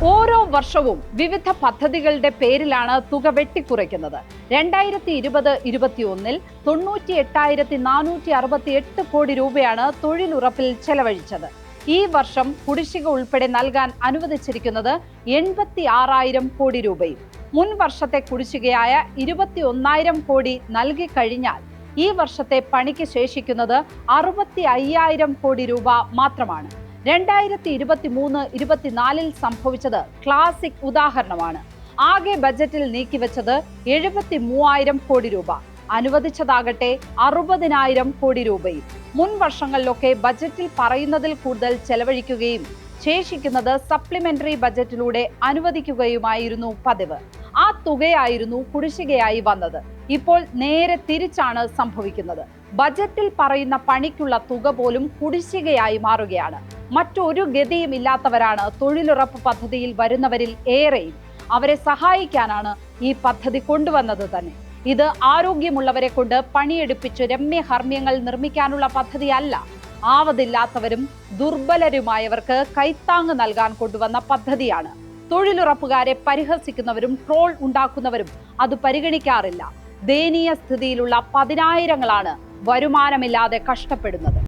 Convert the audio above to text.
ഓരോ വർഷവും വിവിധ പദ്ധതികളുടെ പേരിലാണ് തുക വെട്ടിക്കുറയ്ക്കുന്നത്. 2020-21 98,468 കോടി രൂപയാണ് തൊഴിലുറപ്പിൽ ചെലവഴിച്ചത്. ഈ വർഷം കുടിശ്ശിക ഉൾപ്പെടെ നൽകാൻ അനുവദിച്ചിരിക്കുന്നത് 86,000 കോടി രൂപയും. മുൻ വർഷത്തെ കുടിശ്ശികയായ 21,000 കോടി നൽകി കഴിഞ്ഞാൽ ഈ വർഷത്തെ പണിക്ക് ശേഷിക്കുന്നത് 65,000 കോടി രൂപ മാത്രമാണ്. 2023-24 സംഭവിച്ചത് ക്ലാസിക് ഉദാഹരണമാണ്. ആകെ ബജറ്റിൽ നീക്കിവെച്ചത് 73,000 കോടി രൂപ, അനുവദിച്ചതാകട്ടെ 60,000 കോടി രൂപയും. മുൻ വർഷങ്ങളിലൊക്കെ ബജറ്റിൽ പറയുന്നതിൽ കൂടുതൽ ചെലവഴിക്കുകയും ശേഷിക്കുന്നത് സപ്ലിമെന്ററി ബജറ്റിലൂടെ അനുവദിക്കുകയുമായിരുന്നു പതിവ്. ആ തുകയായിരുന്നു കുടിശ്ശികയായി വന്നത്. ഇപ്പോൾ നേരെ തിരിച്ചാണ് സംഭവിക്കുന്നത്. ബജറ്റിൽ പറയുന്ന പണിക്കുള്ള തുക പോലും കുടിശ്ശികയായി മാറുകയാണ്. മറ്റൊരു ഗതിയും ഇല്ലാത്തവരാണ് തൊഴിലുറപ്പ് പദ്ധതിയിൽ വരുന്നവരിൽ ഏറെയും. അവരെ സഹായിക്കാനാണ് ഈ പദ്ധതി കൊണ്ടുവന്നത് തന്നെ. ഇത് ആരോഗ്യമുള്ളവരെ കൊണ്ട് പണിയെടുപ്പിച്ച് രമ്യഹർമ്മ്യങ്ങൾ നിർമ്മിക്കാനുള്ള പദ്ധതിയല്ല. ആവതില്ലാത്തവരും ദുർബലരുമായവർക്ക് കൈത്താങ് നൽകാൻ കൊണ്ടുവന്ന പദ്ധതിയാണ്. തൊഴിലുറപ്പുകാരെ പരിഹസിക്കുന്നവരും ട്രോൾ ഉണ്ടാക്കുന്നവരും അത് പരിഗണിക്കാറില്ല. ദയനീയ സ്ഥിതിയിലുള്ള 10,000-ങ്ങളാണ് വരുമാനമില്ലാതെ കഷ്ടപ്പെടുന്നത്.